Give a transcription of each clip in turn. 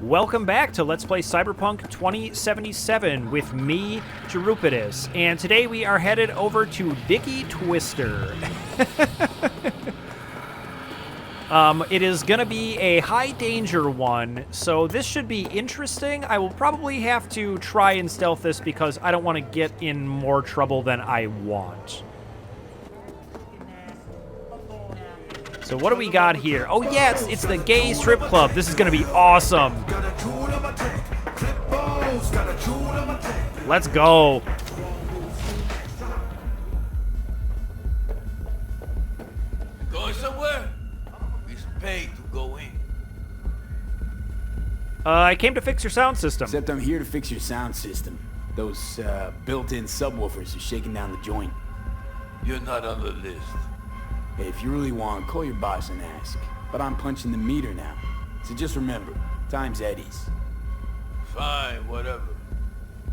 Welcome back to Let's Play Cyberpunk 2077 with me, Jerupidus, and today we are headed over to Dicky Twister. It is gonna be a high danger one, so this should be interesting. I will probably have to try and stealth this because I don't want to get in more trouble than I want. So what do we got here? Oh yeah, it's the gay strip club. This is gonna be awesome. Let's go. Going somewhere? It's paid to go in. I came to fix your sound system. Except I'm here to fix your sound system. Those built-in subwoofers are shaking down the joint. You're not on the list. Hey, if you really want, call your boss and ask. But I'm punching the meter now. So just remember, time's Eddie's. Fine, whatever.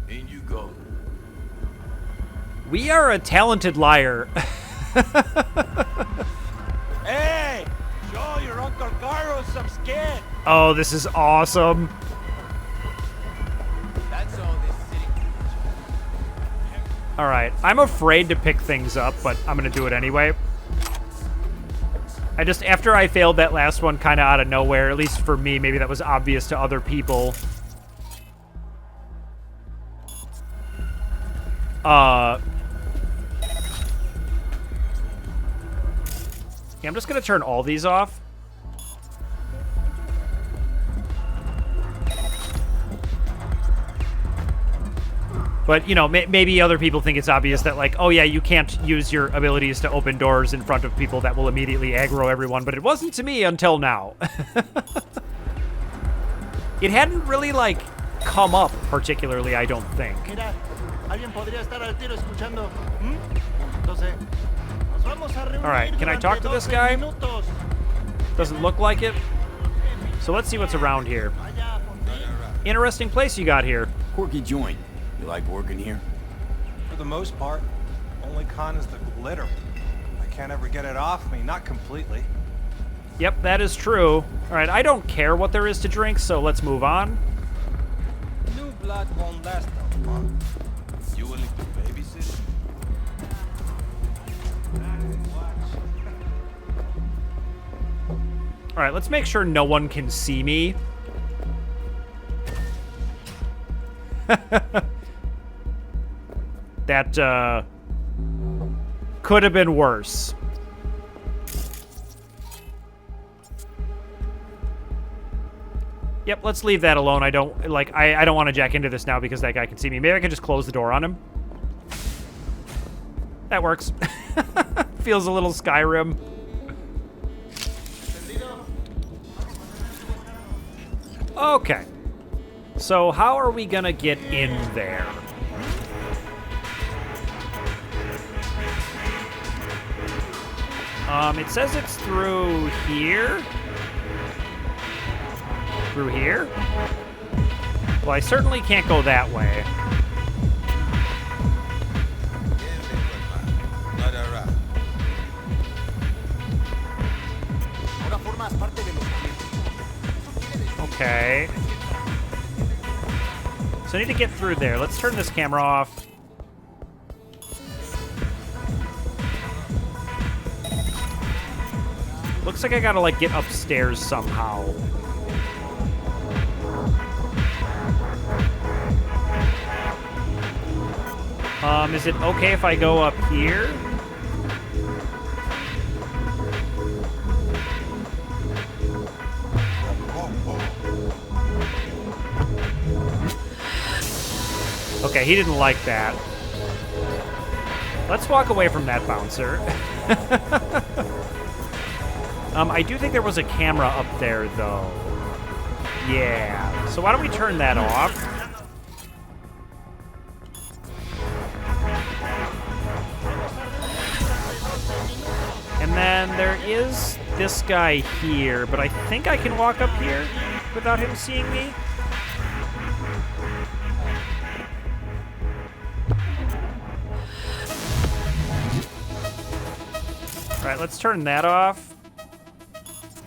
In you go. We are a talented liar. Hey! Show your Uncle Carlos some skin! Oh, this is awesome. That's all this city. All right, I'm afraid to pick things up, but I'm gonna do it anyway. After I failed that last one kind of out of nowhere, at least for me, maybe that was obvious to other people. Yeah, I'm just gonna turn all these off. But, you know, maybe other people think it's obvious that, like, oh yeah, you can't use your abilities to open doors in front of people. That will immediately aggro everyone, but it wasn't to me until now. It hadn't really, like, come up particularly, I don't think. Mira, alguien podría estar al tiro escuchando. Entonces, nos vamos a reunir. All right, can I talk to this guy? Doesn't look like it. So let's see what's around here. Interesting place you got here. Quirky joint. You like working here? For the most part. Only con is the glitter. I can't ever get it off me, not completely. Yep, that is true. All right, I don't care what there is to drink, so let's move on. New blood won't last no long. You willing to babysit? All right, let's make sure no one can see me. That, could have been worse. Yep, let's leave that alone. I don't want to jack into this now because that guy can see me. Maybe I can just close the door on him. That works. Feels a little Skyrim. Okay. So how are we gonna get in there? It says it's through here. Through here? Well, I certainly can't go that way. Okay. So I need to get through there. Let's turn this camera off. Looks like I gotta, like, get upstairs somehow. Is it okay if I go up here? Okay, he didn't like that. Let's walk away from that bouncer. I do think there was a camera up there, though. Yeah. So why don't we turn that off? And then there is this guy here, but I think I can walk up here without him seeing me. All right, let's turn that off.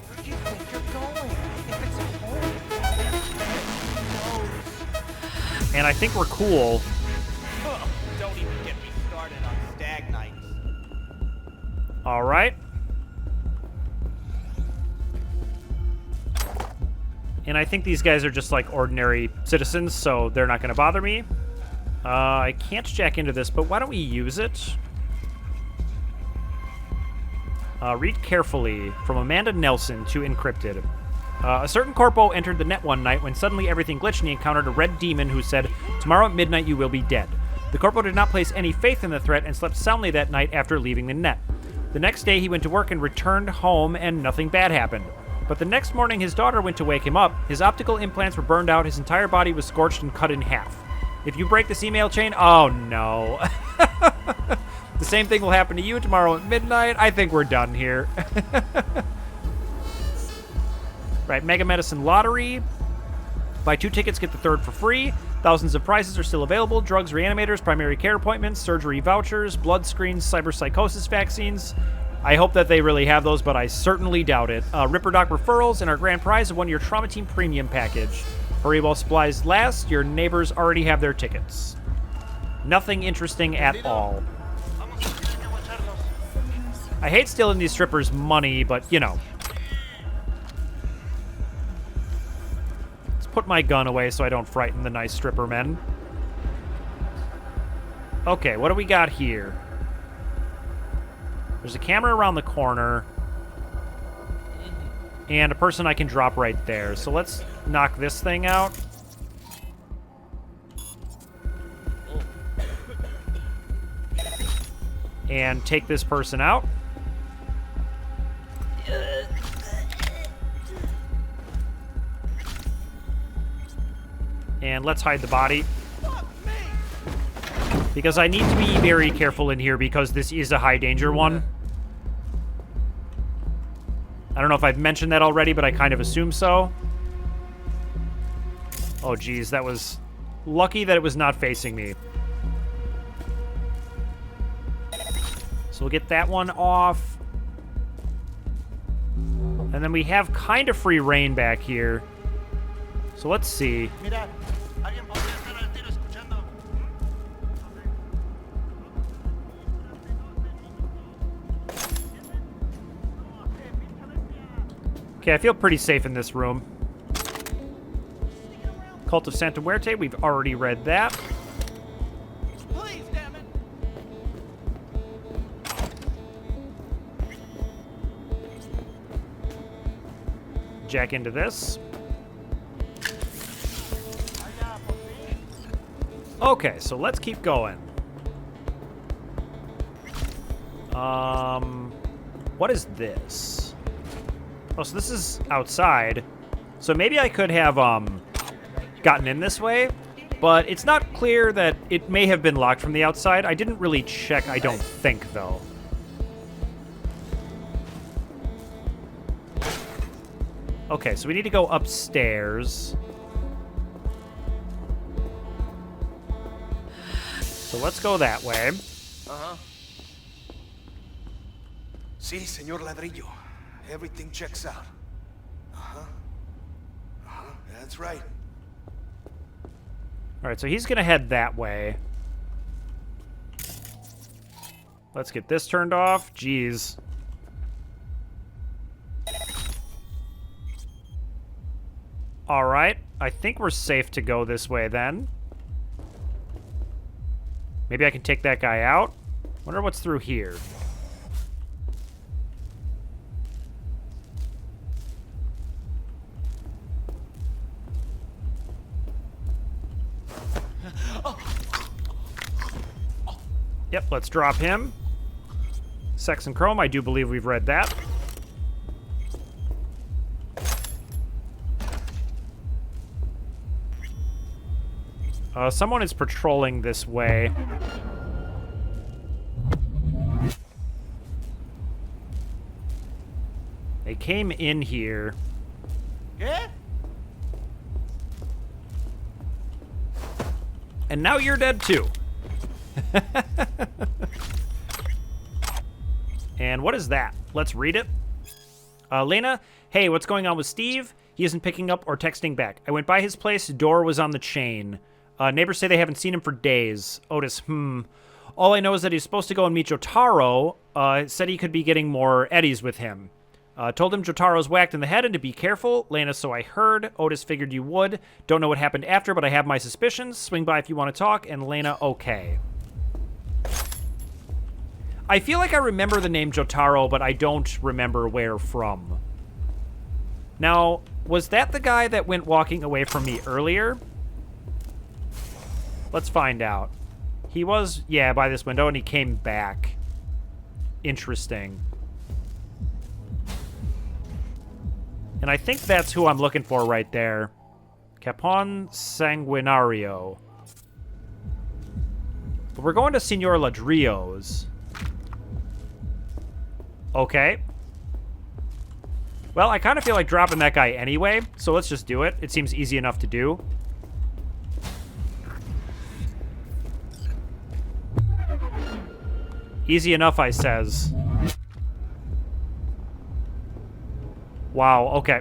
Where do you think you're going? If it's a hole. And I think we're cool. Don't even get me started on stag nights. All right. And I think these guys are just like ordinary citizens, so they're not going to bother me. I can't jack into this, but why don't we use it? Read carefully from Amanda Nelson to Encrypted. A certain corpo entered the net one night when suddenly everything glitched and he encountered a red demon who said, "Tomorrow at midnight you will be dead." The corpo did not place any faith in the threat and slept soundly that night after leaving the net. The next day he went to work and returned home and nothing bad happened. But the next morning his daughter went to wake him up. His optical implants were burned out, his entire body was scorched and cut in half. If you break this email chain, oh no. The same thing will happen to you tomorrow at midnight. I think we're done here. Right, Mega Medicine Lottery. Buy 2 tickets, get the 3rd for free. Thousands of prizes are still available. Drugs, reanimators, primary care appointments, surgery vouchers, blood screens, cyberpsychosis vaccines. I hope that they really have those, but I certainly doubt it. Ripper Doc referrals, and our grand prize of 1-year Trauma Team Premium package. Hurry while supplies last. Your neighbors already have their tickets. Nothing interesting at all. I hate stealing these strippers' money, but, you know. Let's put my gun away so I don't frighten the nice stripper men. Okay, what do we got here? There's a camera around the corner. And a person I can drop right there. So let's knock this thing out. And take this person out. And let's hide the body. Because I need to be very careful in here because this is a high danger one. I don't know if I've mentioned that already, but I kind of assume so. Oh, geez, that was lucky that it was not facing me. So we'll get that one off. And then we have kind of free reign back here. So let's see. Mira, alguien podría estar al tiro escuchando. Okay, I feel pretty safe in this room. Cult of Santa Muerte, we've already read that. Please, damn it. Jack into this. Okay, so let's keep going. What is this? Oh, so this is outside. So maybe I could have, gotten in this way, but it's not clear that it may have been locked from the outside. I didn't really check, I don't think, though. Okay, so we need to go upstairs. So let's go that way. Uh-huh. Sí, señor Ladrillo. Everything checks out. Uh-huh. Uh-huh, that's right. All right, so he's going to head that way. Let's get this turned off. Jeez. All right, I think we're safe to go this way then. Maybe I can take that guy out. Wonder what's through here. Yep, let's drop him. Sex and Chrome, I do believe we've read that. Someone is patrolling this way. They came in here. ¿Qué? And now you're dead too. And what is that? Let's read it. Lena, hey, what's going on with Steve? He isn't picking up or texting back. I went by his place, door was on the chain. Neighbors say they haven't seen him for days. Otis, All I know is that he's supposed to go and meet Jotaro. Said he could be getting more eddies with him. Told him Jotaro's whacked in the head and to be careful. Lena, so I heard. Otis figured you would. Don't know what happened after, but I have my suspicions. Swing by if you want to talk. And Lena, okay. I feel like I remember the name Jotaro, but I don't remember where from. Now, was that the guy that went walking away from me earlier? Let's find out. He was, yeah, by this window, and he came back. Interesting. And I think that's who I'm looking for right there. Capon Sanguinario. But we're going to Senor Ladrillo's. Okay. Well, I kind of feel like dropping that guy anyway, so let's just do it. It seems easy enough to do. Easy enough, I says. Wow, okay.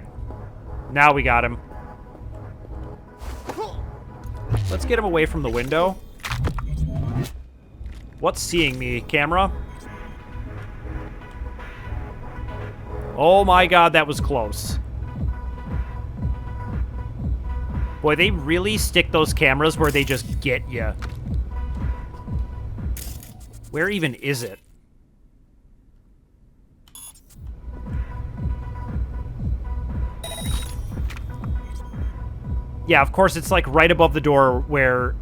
Now we got him. Let's get him away from the window. What's seeing me, camera? Oh my god, that was close. Boy, they really stick those cameras where they just get you. Where even is it? Yeah, of course, it's like right above the door where,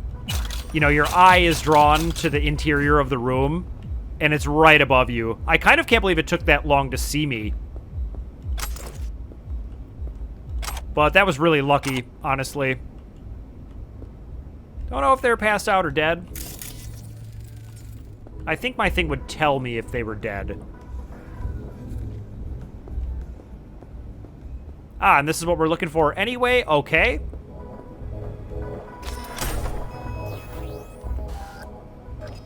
you know, your eye is drawn to the interior of the room, and it's right above you. I kind of can't believe it took that long to see me. But that was really lucky, honestly. Don't know if they're passed out or dead. I think my thing would tell me if they were dead. Ah, and this is what we're looking for anyway. Okay.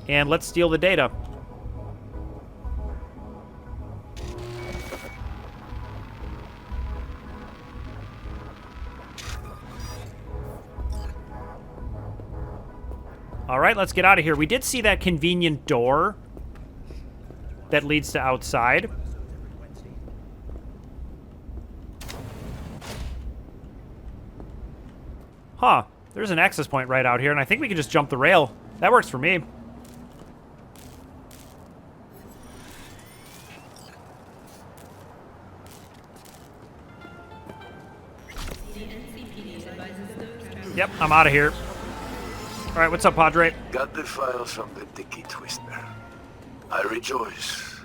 And let's steal the data. All right, let's get out of here. We did see that convenient door that leads to outside. Huh. There's an access point right out here, and I think we can just jump the rail. That works for me. Yep, I'm out of here. All right, what's up, Padre? Got the files from the Dicky Twister. I rejoice,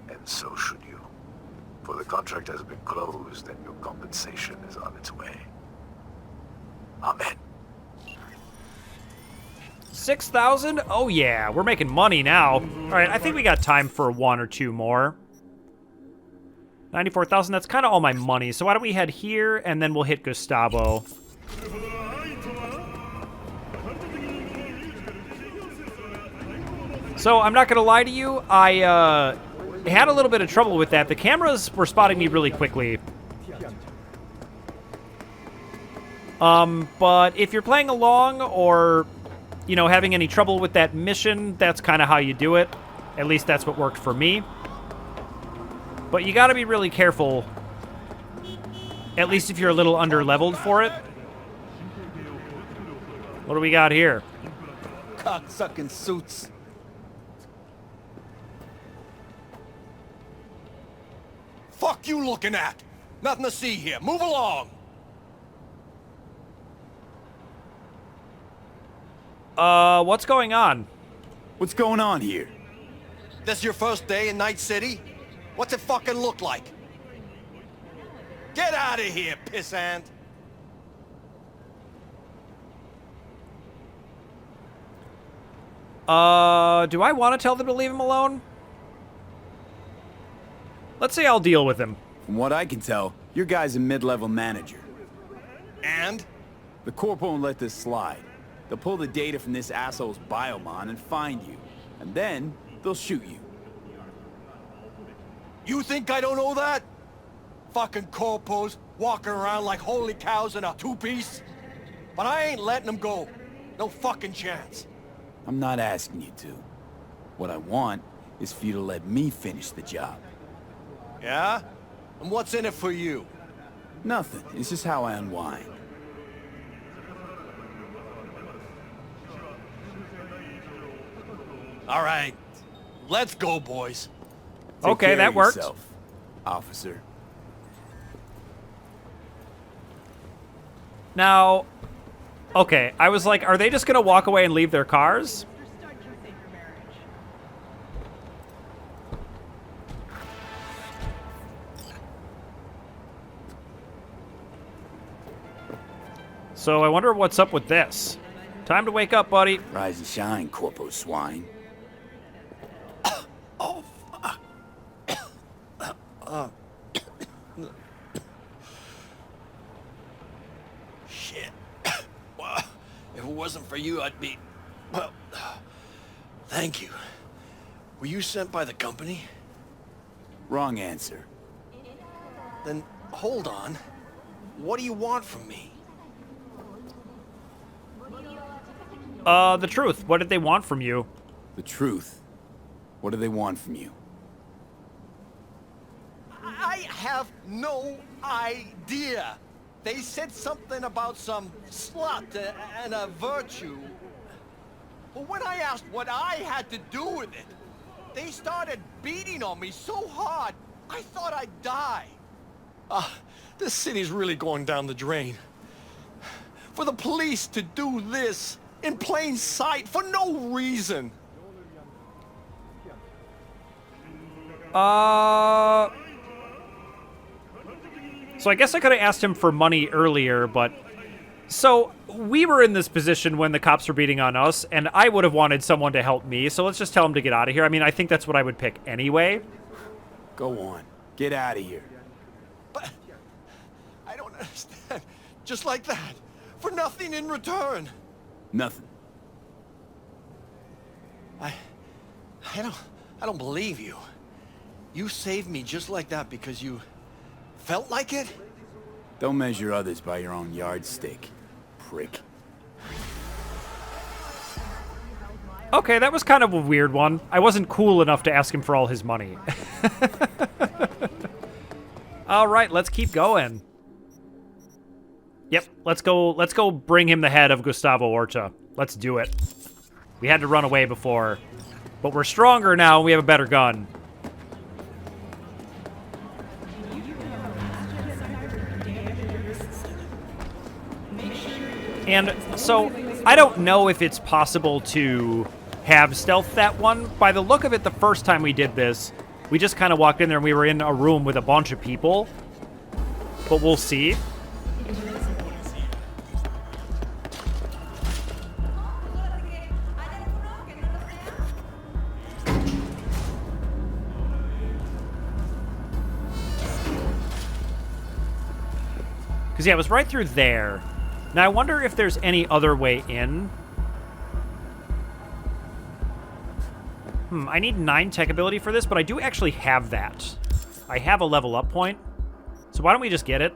and so should you. For the contract has been closed, and your compensation is on its way. Amen. 6,000? Oh yeah, we're making money now. All right, I think we got time for one or two more. 94,000, that's kind of all my money. So why don't we head here, and then we'll hit Gustavo. So, I'm not going to lie to you, I had a little bit of trouble with that. The cameras were spotting me really quickly. But if you're playing along or, you know, having any trouble with that mission, that's kind of how you do it. At least that's what worked for me. But you got to be really careful, at least if you're a little under-leveled for it. What do we got here? Cocksucking suits. Fuck you looking at? Nothing to see here. Move along. What's going on? What's going on here? This your first day in Night City? What's it fucking look like? Get out of here, pissant. Do I want to tell them to leave him alone? Let's say I'll deal with him. From what I can tell, your guy's a mid-level manager. And? The corpo won't let this slide. They'll pull the data from this asshole's biomon and find you. And then, they'll shoot you. You think I don't know that? Fucking corpos walking around like holy cows in a two-piece? But I ain't letting them go. No fucking chance. I'm not asking you to. What I want is for you to let me finish the job. Yeah? And what's in it for you? Nothing. It's just how I unwind. All right. Let's go, boys. Take Okay, care that of worked. yourself, officer. Now, okay, I was like, are they just gonna walk away and leave their cars? So I wonder what's up with this. Time to wake up, buddy. Rise and shine, corpo swine. Shit. Well, if it wasn't for you, I'd be... Well, thank you. Were you sent by the company? Wrong answer. Then, hold on. What do you want from me? The truth. What did they want from you? The truth. What do they want from you? I have no idea. They said something about some slut and a virtue. But when I asked what I had to do with it, they started beating on me so hard, I thought I'd die. This city's really going down the drain. For the police to do this in plain sight for no reason. So I guess I could have asked him for money earlier, but... So, we were in this position when the cops were beating on us, and I would have wanted someone to help me, so let's just tell him to get out of here. I mean, I think that's what I would pick anyway. Go on. Get out of here. But I don't understand. Just like that. For nothing in return. Nothing. I don't believe you. You saved me just like that because you felt like it? Don't measure others by your own yardstick, prick. Okay, that was kind of a weird one. I wasn't cool enough to ask him for all his money. All right, let's keep going. Yep, let's go bring him the head of Gustavo Orta. Let's do it. We had to run away before, but we're stronger now and we have a better gun. And so, I don't know if it's possible to have stealth that one. By the look of it, the first time we did this, we just kind of walked in there and we were in a room with a bunch of people. But we'll see. Because, yeah, it was right through there. Now, I wonder if there's any other way in. I need 9 tech ability for this, but I do actually have that. I have a level up point. So why don't we just get it?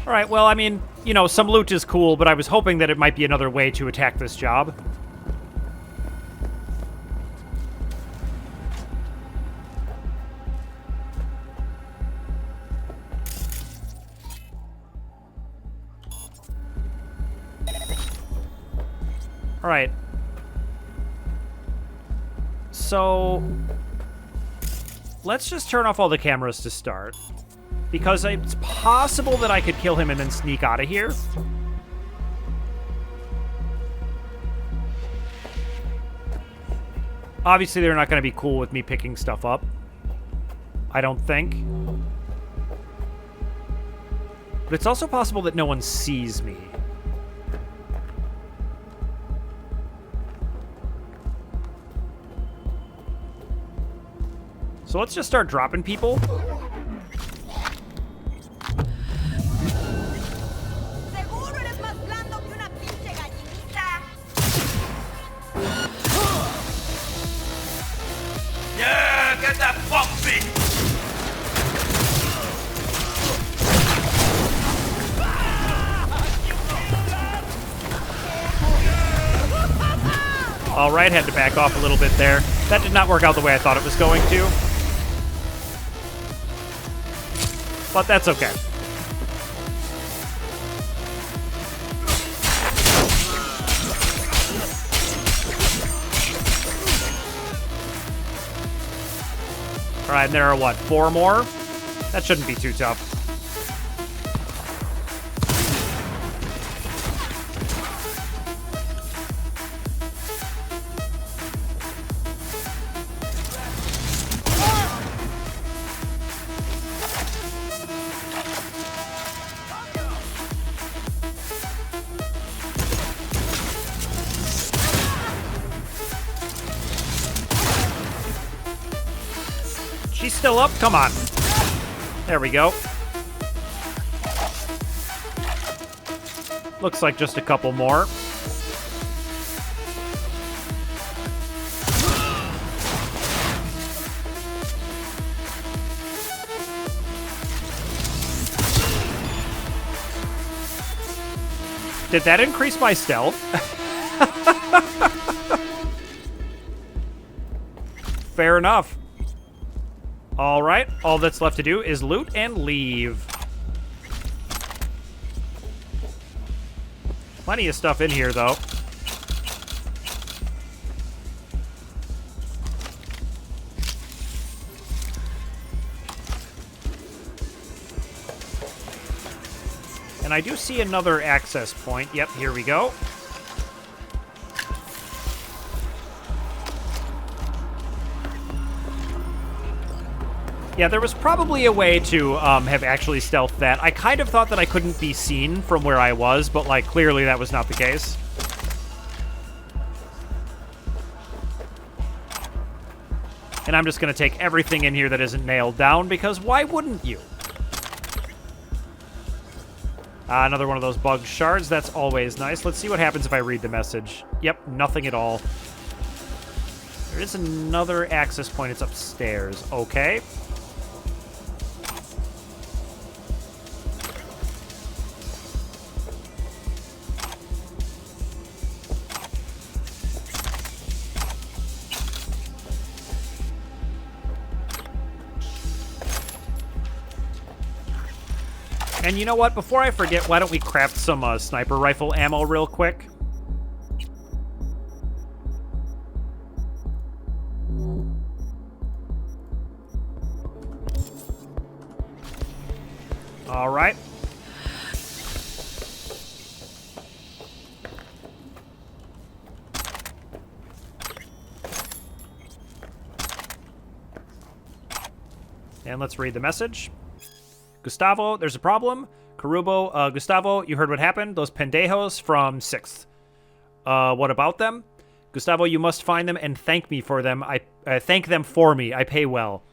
All right, well, I mean, you know, some loot is cool, but I was hoping that it might be another way to attack this job. All right. So, let's just turn off all the cameras to start. Because it's possible that I could kill him and then sneak out of here. Obviously, they're not going to be cool with me picking stuff up. I don't think. But it's also possible that no one sees me. So let's just start dropping people. All right, had to back off a little bit there. That did not work out the way I thought it was going to. But that's okay. All right, and there are, what, 4 more? That shouldn't be too tough. She's still up? Come on. There we go. Looks like just a couple more. Did that increase my stealth? Fair enough. All right, all that's left to do is loot and leave. Plenty of stuff in here, though. And I do see another access point. Yep, here we go. Yeah, there was probably a way to have actually stealthed that. I kind of thought that I couldn't be seen from where I was, but, like, clearly that was not the case. And I'm just going to take everything in here that isn't nailed down, because why wouldn't you? Another one of those bug shards. That's always nice. Let's see what happens if I read the message. Yep, nothing at all. There is another access point. It's upstairs. Okay. And you know what? Before I forget, why don't we craft some sniper rifle ammo real quick? All right. And let's read the message. Gustavo, there's a problem. Karubo, Gustavo, you heard what happened? Those pendejos from 6th. What about them? Gustavo, you must find them and thank me for them. I thank them for me. I pay well.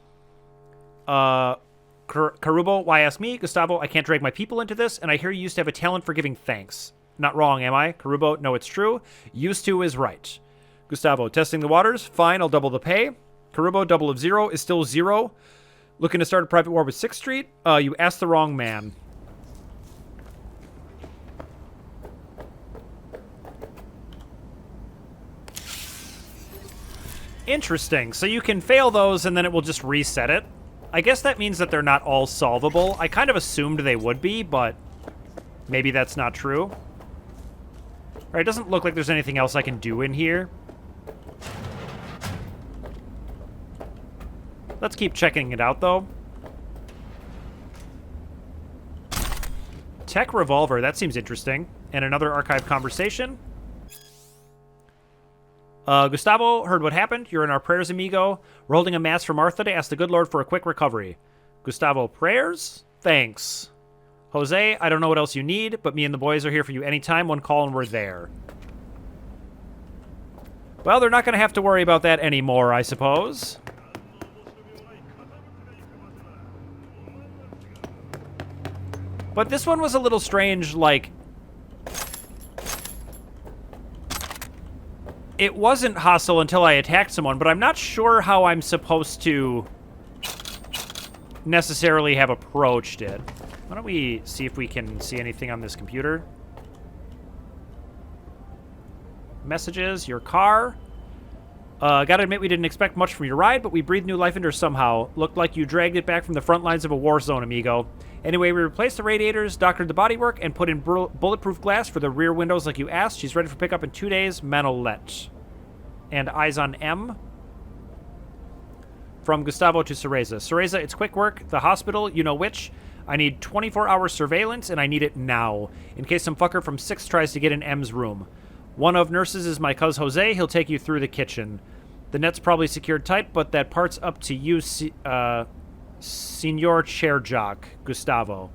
Karubo, why ask me? Gustavo, I can't drag my people into this, and I hear you used to have a talent for giving thanks. Not wrong, am I? Karubo, no, it's true. Used to is right. Gustavo, testing the waters. Fine, I'll double the pay. Karubo, double of 0 is still 0. Looking to start a private war with 6th Street? You asked the wrong man. Interesting. So you can fail those and then it will just reset it. I guess that means that they're not all solvable. I kind of assumed they would be, but maybe that's not true. All right, it doesn't look like there's anything else I can do in here. Let's keep checking it out, though. Tech revolver, that seems interesting. And another archive conversation. Gustavo, heard what happened. You're in our prayers, amigo. We're holding a mass for Martha to ask the good Lord for a quick recovery. Gustavo, prayers? Thanks. Jose, I don't know what else you need, but me and the boys are here for you anytime. One call and we're there. Well, they're not going to have to worry about that anymore, I suppose. But this one was a little strange, like... It wasn't hostile until I attacked someone, but I'm not sure how I'm supposed to necessarily have approached it. Why don't we see if we can see anything on this computer? Messages, your car. Gotta admit, we didn't expect much from your ride, but we breathed new life into her somehow. Looked like you dragged it back from the front lines of a war zone, amigo. Anyway, we replaced the radiators, doctored the bodywork, and put in bulletproof glass for the rear windows like you asked. She's ready for pickup in 2 days. Manolette. And eyes on M. From Gustavo to Cereza. Cereza, it's quick work. The hospital, you know which. I need 24-hour surveillance, and I need it now, in case some fucker from 6 tries to get in M's room. One of nurses is my cuz Jose. He'll take you through the kitchen. The net's probably secured tight, but that part's up to you, Senor Chairjock, Gustavo.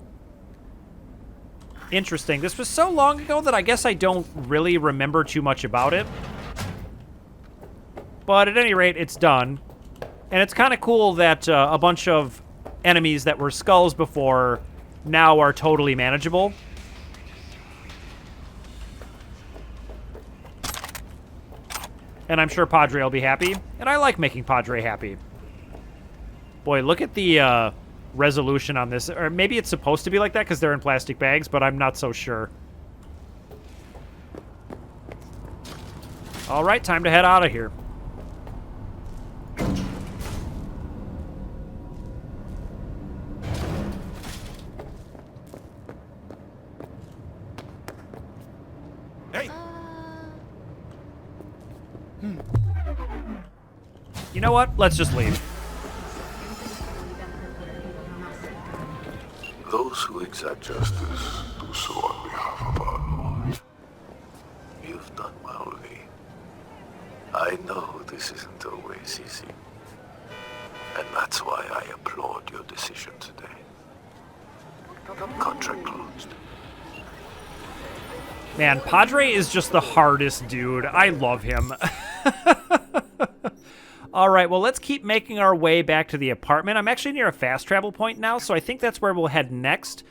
Interesting. This was so long ago that I guess I don't really remember too much about it. But at any rate, it's done. And it's kind of cool that a bunch of enemies that were skulls before now are totally manageable. And I'm sure Padre will be happy. And I like making Padre happy. Boy, look at the resolution on this. Or maybe it's supposed to be like that because they're in plastic bags, but I'm not so sure. All right, time to head out of here. You know what? Let's just leave. Those who exact justice do so on behalf of our Lord. You've done well, Lee. I know this isn't always easy. And that's why I applaud your decision today. Contract closed. Man, Padre is just the hardest dude. I love him. All right, well, let's keep making our way back to the apartment. I'm actually near a fast travel point now, so I think that's where we'll head next.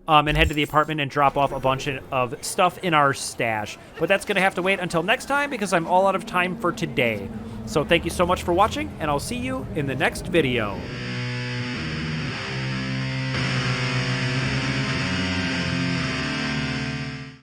And head to the apartment and drop off a bunch of stuff in our stash. But that's going to have to wait until next time because I'm all out of time for today. So thank you so much for watching, and I'll see you in the next video.